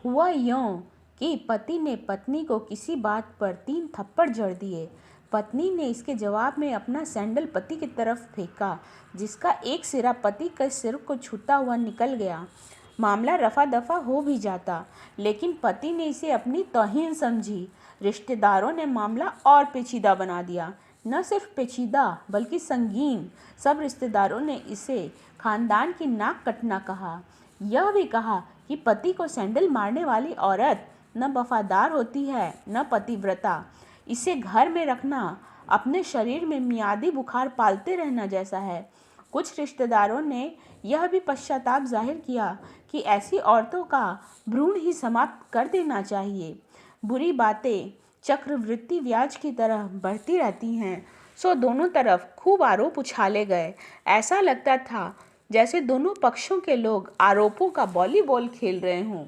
हुआ यूं कि पति ने पत्नी को किसी बात पर 3 थप्पड़ जड़ दिए। पत्नी ने इसके जवाब में अपना सैंडल पति की तरफ फेंका, जिसका एक सिरा पति के सिर को छूता हुआ निकल गया। मामला रफा दफा हो भी जाता, लेकिन पति ने इसे अपनी तौहीन समझी। रिश्तेदारों ने मामला और पेचीदा बना दिया। न सिर्फ पेचीदा बल्कि संगीन। सब रिश्तेदारों ने इसे खानदान की नाक कटना कहा। यह भी कहा कि पति को सैंडल मारने वाली औरत न वफादार होती है न पतिव्रता। इसे घर में रखना अपने शरीर में मियादी बुखार पालते रहना जैसा है। कुछ रिश्तेदारों ने यह भी पश्चाताप जाहिर किया कि ऐसी औरतों का भ्रूण ही समाप्त कर देना चाहिए। बुरी बातें चक्रवृद्धि ब्याज की तरह बढ़ती रहती हैं, सो दोनों तरफ खूब आरोप उछाले गए। ऐसा लगता था जैसे दोनों पक्षों के लोग आरोपों का वॉलीबॉल खेल रहे हों।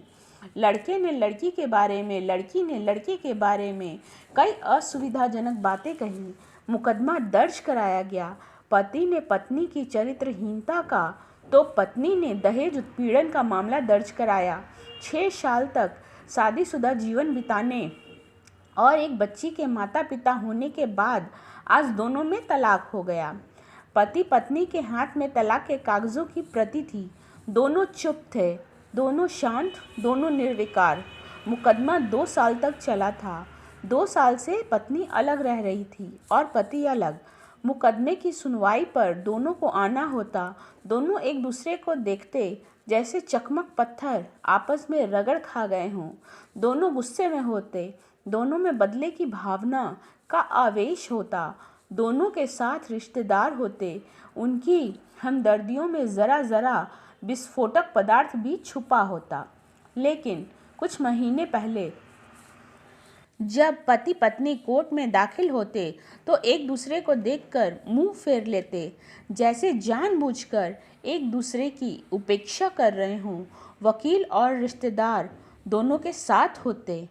लड़के ने लड़की के बारे में, लड़की ने लड़के के बारे में कई असुविधाजनक बातें कही। मुकदमा दर्ज कराया गया। पति ने पत्नी की चरित्रहीनता का तो पत्नी ने दहेज उत्पीड़न का मामला दर्ज कराया। 6 साल तक शादीशुदा जीवन बिताने और एक बच्ची के माता पिता होने के बाद आज दोनों में तलाक हो गया। पति पत्नी के हाथ में तलाक के कागजों की प्रति थी। दोनों चुप थे, दोनों शांत, दोनों निर्विकार। मुकदमा 2 साल तक चला था। 2 साल से पत्नी अलग रह रही थी और पति अलग। मुकदमे की सुनवाई पर दोनों को आना होता। दोनों एक दूसरे को देखते जैसे चकमक पत्थर आपस में रगड़ खा गए हों। दोनों गुस्से में होते। दोनों में बदले की भावना का आवेश होता। दोनों के साथ रिश्तेदार होते। उनकी हमदर्दियों में ज़रा ज़रा विस्फोटक पदार्थ भी छुपा होता। लेकिन कुछ महीने पहले जब पति पत्नी कोर्ट में दाखिल होते तो एक दूसरे को देखकर मुंह फेर लेते, जैसे जानबूझकर एक दूसरे की उपेक्षा कर रहे हों। वकील और रिश्तेदार दोनों के साथ होते।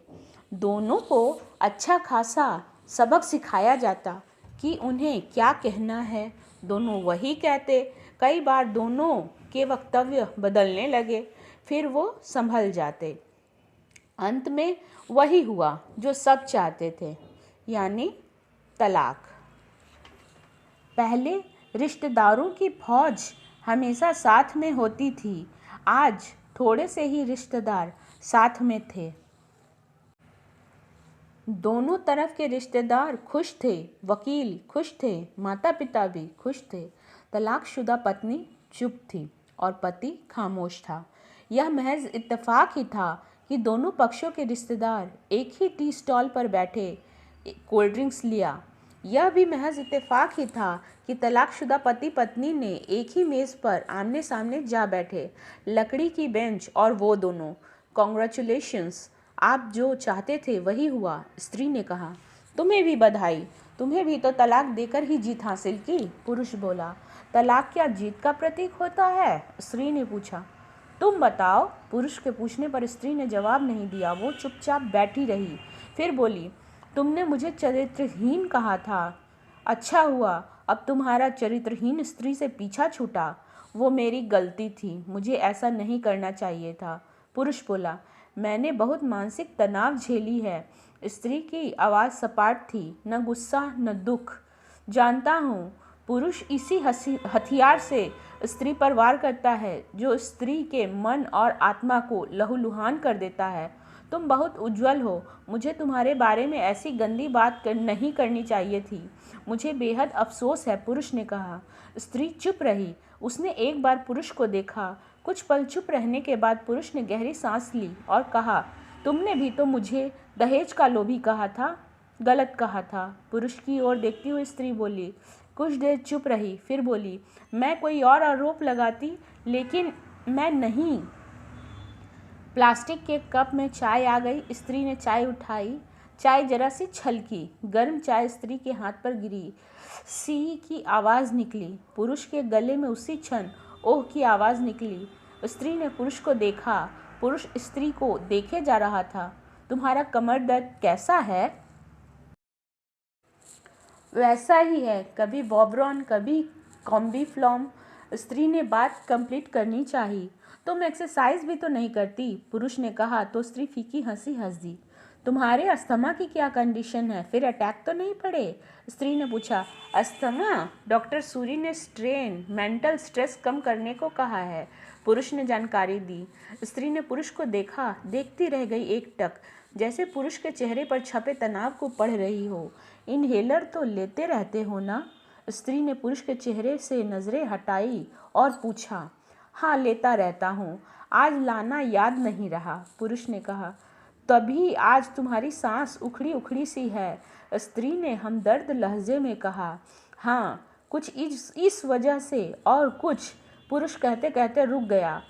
दोनों को अच्छा खासा सबक सिखाया जाता कि उन्हें क्या कहना है। दोनों वही कहते। कई बार दोनों के वक्तव्य बदलने लगे, फिर वो संभल जाते। अंत में वही हुआ जो सब चाहते थे, यानी तलाक। पहले रिश्तेदारों की फौज हमेशा साथ में होती थी। आज थोड़े से ही रिश्तेदार साथ में थे। दोनों तरफ के रिश्तेदार खुश थे, वकील खुश थे, माता पिता भी खुश थे। तलाकशुदा पत्नी चुप थी और पति खामोश था। यह महज इत्तेफाक ही था कि दोनों पक्षों के रिश्तेदार एक ही टी स्टॉल पर बैठे कोल्ड ड्रिंक्स लिया। यह भी महज इत्तेफाक ही था कि तलाकशुदा पति पत्नी ने एक ही मेज़ पर आमने सामने जा बैठे। लकड़ी की बेंच और वो दोनों। कॉन्ग्रेचुलेशंस, आप जो चाहते थे वही हुआ, स्त्री ने कहा। तुम्हें भी बधाई, तुम्हें भी तो तलाक देकर ही जीत हासिल की, पुरुष बोला। तलाक क्या जीत का प्रतीक होता है? स्त्री ने पूछा। तुम बताओ, पुरुष के पूछने पर स्त्री ने जवाब नहीं दिया। वो चुपचाप बैठी रही। फिर बोली, तुमने मुझे चरित्रहीन कहा था। अच्छा हुआ अब तुम्हारा चरित्रहीन स्त्री से पीछा छूटा। वो मेरी गलती थी, मुझे ऐसा नहीं करना चाहिए था। पुरुष बोला, मैंने बहुत मानसिक तनाव झेली है। स्त्री की आवाज़ सपाट थी, न गुस्सा न दुख। जानता हूँ। पुरुष इसी हथियार से स्त्री पर वार करता है जो स्त्री के मन और आत्मा को लहूलुहान कर देता है। तुम बहुत उज्जवल हो, मुझे तुम्हारे बारे में ऐसी गंदी बात नहीं करनी चाहिए थी। मुझे बेहद अफसोस है, पुरुष ने कहा। स्त्री चुप रही। उसने एक बार पुरुष को देखा। कुछ पल चुप रहने के बाद पुरुष ने गहरी सांस ली और कहा, तुमने भी तो मुझे दहेज का लोभी कहा था। गलत कहा था। पुरुष की ओर देखती हुई स्त्री बोली। कुछ देर चुप रही, फिर बोली, मैं कोई और आरोप लगाती, लेकिन मैं नहीं। प्लास्टिक के कप में चाय आ गई। स्त्री ने चाय उठाई। चाय जरा सी छलकी। गर्म चाय स्त्री के हाथ पर गिरी। सी की आवाज़ निकली। पुरुष के गले में उसी क्षण ओह की आवाज़ निकली। स्त्री ने पुरुष को देखा। पुरुष स्त्री को देखे जा रहा था। तुम्हारा कमर दर्द कैसा है? वैसा ही है, कभी वॉब्रॉन कभी कॉम्बीफ्लॉम। स्त्री ने बात कंप्लीट करनी चाहिए। तुम एक्सरसाइज भी तो नहीं करती, पुरुष ने कहा तो स्त्री फीकी हंसी हंस दी। तुम्हारे अस्थमा की क्या कंडीशन है, फिर अटैक तो नहीं पड़े? स्त्री ने पूछा। अस्थमा? डॉक्टर सूरी ने मेंटल स्ट्रेस कम करने को कहा है, पुरुष ने जानकारी दी। स्त्री ने पुरुष को देखा, देखती रह गई एकटक, जैसे पुरुष के चेहरे पर छपे तनाव को पढ़ रही हो। इनहेलर तो लेते रहते हो ना? स्त्री ने पुरुष के चेहरे से नज़रें हटाई और पूछा। हाँ, लेता रहता हूँ, आज लाना याद नहीं रहा, पुरुष ने कहा। तभी आज तुम्हारी सांस उखड़ी उखड़ी सी है, स्त्री ने हमदर्द लहजे में कहा। हाँ, कुछ इस वजह से और कुछ, पुरुष कहते कहते रुक गया।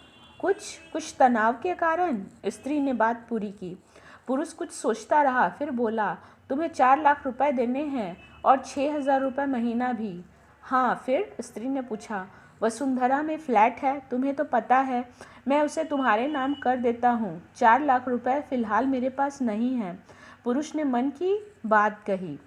कुछ तनाव के कारण, स्त्री ने बात पूरी की। पुरुष कुछ सोचता रहा, फिर बोला, तुम्हें 4 लाख रुपए देने हैं और 6,000 रुपये महीना भी। हाँ, फिर? स्त्री ने पूछा। वसुंधरा में फ्लैट है, तुम्हें तो पता है, मैं उसे तुम्हारे नाम कर देता हूँ। 4 लाख रुपए फ़िलहाल मेरे पास नहीं है, पुरुष ने मन की बात कही।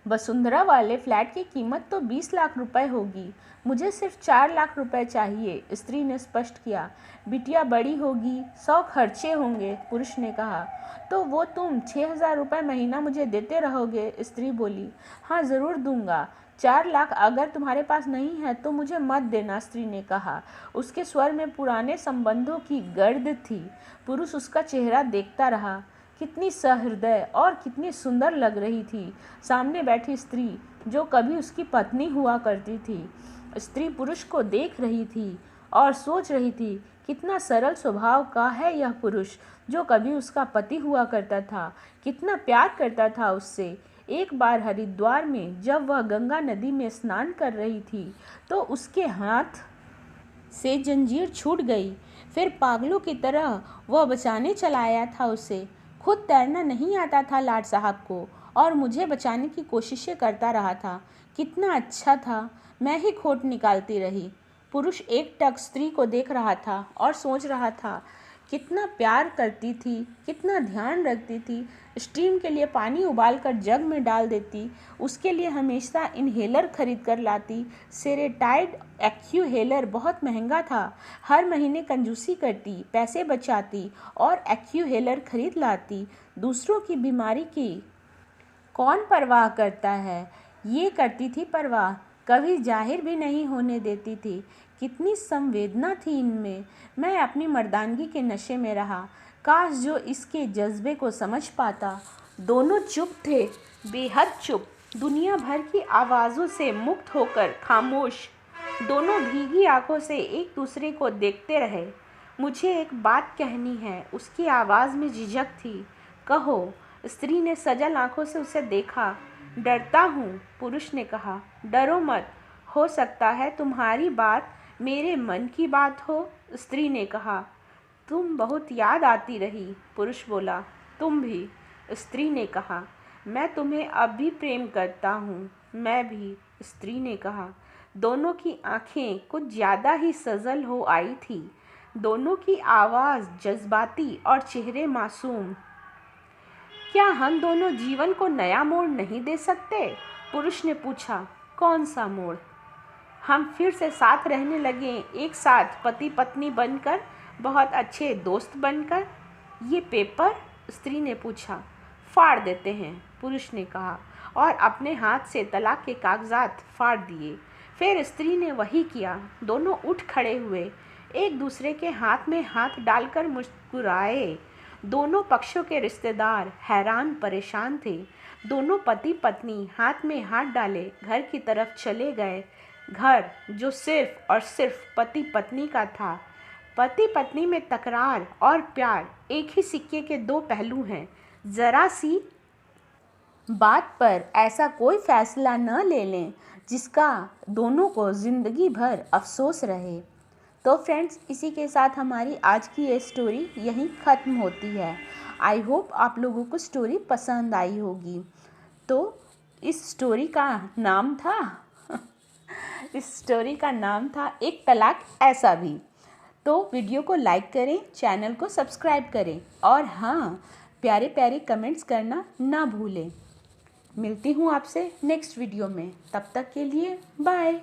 वसुंधरा वाले फ्लैट की कीमत तो 20 लाख रुपए होगी, मुझे सिर्फ 4 लाख रुपए चाहिए, स्त्री ने स्पष्ट किया। बिटिया बड़ी होगी, 100 खर्चे होंगे, पुरुष ने कहा। तो वो तुम 6,000 रुपये महीना मुझे देते रहोगे, स्त्री बोली। हाँ, ज़रूर दूंगा। 4 लाख अगर तुम्हारे पास नहीं है तो मुझे मत देना, स्त्री ने कहा। उसके स्वर में पुराने संबंधों की गर्द थी। पुरुष उसका चेहरा देखता रहा। कितनी सहृदय और कितनी सुंदर लग रही थी सामने बैठी स्त्री, जो कभी उसकी पत्नी हुआ करती थी। स्त्री पुरुष को देख रही थी और सोच रही थी, कितना सरल स्वभाव का है यह पुरुष, जो कभी उसका पति हुआ करता था, कितना प्यार करता था उससे। एक बार हरिद्वार में जब वह गंगा नदी में स्नान कर रही थी तो उसके हाथ से जंजीर छूट गई। फिर पागलों की तरह वह बचाने चला आया था उसे। खुद तैरना नहीं आता था लाट साहब को और मुझे बचाने की कोशिशें करता रहा था। कितना अच्छा था, मैं ही खोट निकालती रही। पुरुष एकटक स्त्री को देख रहा था और सोच रहा था, कितना प्यार करती थी, कितना ध्यान रखती थी। स्टीम के लिए पानी उबालकर जग में डाल देती, उसके लिए हमेशा इनहेलर खरीद कर लाती। सेरेटाइड एक्यूहेलर बहुत महंगा था। हर महीने कंजूसी करती, पैसे बचाती और एक्यूहेलर खरीद लाती। दूसरों की बीमारी की कौन परवाह करता है, ये करती थी परवाह, कभी जाहिर भी नहीं होने देती थी। कितनी संवेदना थी इनमें। मैं अपनी मर्दानगी के नशे में रहा, काश जो इसके जज्बे को समझ पाता। दोनों चुप थे, बेहद चुप, दुनिया भर की आवाज़ों से मुक्त होकर खामोश। दोनों भीगी आंखों से एक दूसरे को देखते रहे। मुझे एक बात कहनी है, उसकी आवाज़ में झिझक थी। कहो, स्त्री ने सजल आंखों से उसे देखा। डरता हूँ, पुरुष ने कहा। डरो मत, हो सकता है तुम्हारी बात मेरे मन की बात हो, स्त्री ने कहा। तुम बहुत याद आती रही, पुरुष बोला। तुम भी, स्त्री ने कहा। मैं तुम्हें अब भी प्रेम करता हूँ, मैं भी, स्त्री ने कहा। दोनों की आंखें कुछ ज़्यादा ही सजल हो आई थी, दोनों की आवाज़ जज्बाती और चेहरे मासूम। क्या हम दोनों जीवन को नया मोड़ नहीं दे सकते, पुरुष ने पूछा। कौन सा मोड़? हम फिर से साथ रहने लगे, एक साथ पति पत्नी बनकर, बहुत अच्छे दोस्त बनकर। ये पेपर, स्त्री ने पूछा। फाड़ देते हैं, पुरुष ने कहा और अपने हाथ से तलाक के कागजात फाड़ दिए। फिर स्त्री ने वही किया। दोनों उठ खड़े हुए, एक दूसरे के हाथ में हाथ डालकर मुस्कुराए। दोनों पक्षों के रिश्तेदार हैरान परेशान थे। दोनों पति पत्नी हाथ में हाथ डाले घर की तरफ चले गए। घर जो सिर्फ और सिर्फ पति पत्नी का था। पति पत्नी में तकरार और प्यार एक ही सिक्के के दो पहलू हैं। ज़रा सी बात पर ऐसा कोई फैसला न ले लें जिसका दोनों को ज़िंदगी भर अफसोस रहे। तो फ्रेंड्स, इसी के साथ हमारी आज की ये स्टोरी यहीं ख़त्म होती है। आई होप आप लोगों को स्टोरी पसंद आई होगी। तो इस स्टोरी का नाम था एक तलाक ऐसा भी। तो वीडियो को लाइक करें, चैनल को सब्सक्राइब करें और हाँ, प्यारे प्यारे कमेंट्स करना ना भूलें। मिलती हूँ आपसे नेक्स्ट वीडियो में, तब तक के लिए बाय।